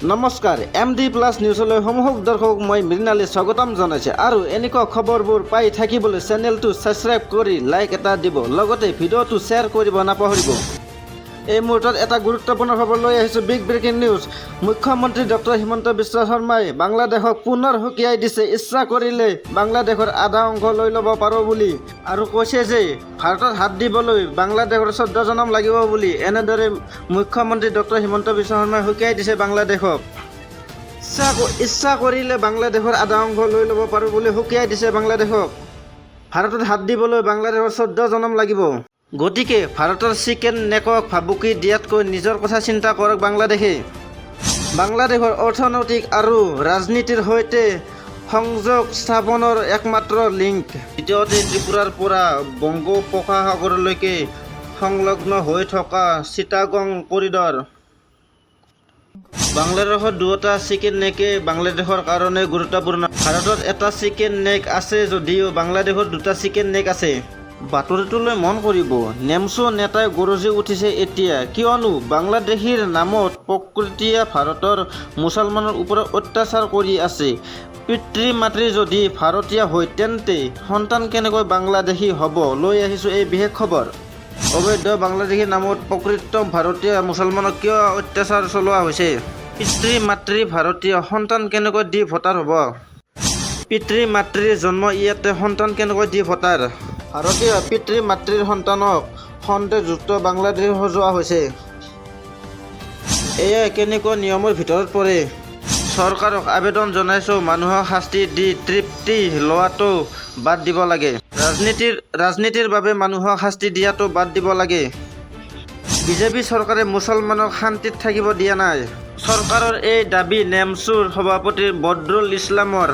নমস্কাৰ MD plus নিউজলৈ সমূহক দৰ্শক মই মৃণালী স্বাগতম জনাইছে আৰু এনেকুৱা খবৰবোৰ পাই থাকিবলৈ চেনেলটো ছাবস্ক্ৰাইব কৰি লাইক এটা দিব লগতে ভিডিঅ'টো শ্বেয়াৰ কৰিব নাপাহৰিব। এই মুহূৰ্তত এটা গুৰুত্বপূৰ্ণ খবৰ লৈ আহিছোঁ। Big breaking news. মুখ্যমন্ত্ৰী ডক্টৰ হিমন্ত বিশ্ব শৰ্মাই বাংলাদেশক পুনৰ সকীয়াই দিছে ইচ্ছা কৰিলে বাংলাদেশৰ আধা অংশ লৈ ল'ব পাৰোঁ বুলি আৰু কৈছে যে ভাৰতত হাত দিবলৈ বাংলাদেশৰ 14 জনম লাগিব বুলি। এনেদৰে মুখ্যমন্ত্ৰী ডক্টৰ হিমন্ত বিশ্ব শৰ্মাই সকীয়াই দিছে বাংলাদেশক। ইচ্ছা কৰিলে বাংলাদেশৰ আধা অংশ লৈ ল'ব পাৰোঁ বুলি সকীয়াই দিছে বাংলাদেশক। ভাৰতত হাত দিবলৈ বাংলাদেশৰ 14 জনম লাগিব। গতিকে ভাৰতৰ চিকেন নেকক ভাবুকি দিয়াতকৈ নিজৰ কথা চিন্তা কৰক বাংলাদেশে। বাংলাদেশৰ অৰ্থনৈতিক আৰু ৰাজনীতিৰ সৈতে সংযোগ স্থাপনৰ একমাত্ৰ লিংক। দ্বিতীয়তে ত্ৰিপুৰাৰ পৰা বংগোপসাগৰলৈকে সংলগ্ন হৈ থকা চিটাগং কৰিডৰ। বাংলাদেশৰ দুটা চিকেন নেকে বাংলাদেশৰ কাৰণে গুৰুত্বপূৰ্ণ। ভাৰতত এটা চিকেন নেক আছে যদিও বাংলাদেশৰ দুটা চিকেন নেক আছে। বাতৰিটোলৈ মন কৰিব। নেমচো নেতাই গৰজি উঠিছে এতিয়া, কিয়নো বাংলাদেশীৰ নামত প্ৰকৃতিয়ে ভাৰতৰ মুছলমানৰ ওপৰত অত্যাচাৰ কৰি আছে। পিতৃ মাতৃ যদি ভাৰতীয় হয় তেন্তে সন্তান কেনেকৈ বাংলাদেশী হ'ব? লৈ আহিছোঁ এই বিশেষ খবৰ। অবৈধ বাংলাদেশীৰ নামত প্ৰকৃত ভাৰতীয় মুছলমানক কিয় অত্যাচাৰ চলোৱা হৈছে? পিতৃ মাতৃ ভাৰতীয়, সন্তান কেনেকৈ দি ভোটাৰ হ'ব? পিতৃ মাতৃৰ জন্ম ইয়াতে, সন্তান কেনেকৈ দি ভোটাৰ? ভাৰতীয় পিতৃ মাতৃৰ সন্তানক সন্দেহযুক্ত বাংলাদেশী সজোৱা হৈছে। এয়া কেনেকুৱা নিয়মৰ ভিতৰত পৰে? চৰকাৰক আবেদন জনাইছোঁ, মানুহক শাস্তি দি তৃপ্তি লোৱাটো বাদ দিব লাগে। ৰাজনীতিৰ বাবে মানুহক শাস্তি দিয়াটো বাদ দিব লাগে। বিজেপি চৰকাৰে মুছলমানক শান্তিত থাকিব দিয়া নাই। চৰকাৰৰ এই দাবী নেমচোৰ সভাপতি বদৰুল ইছলামৰ।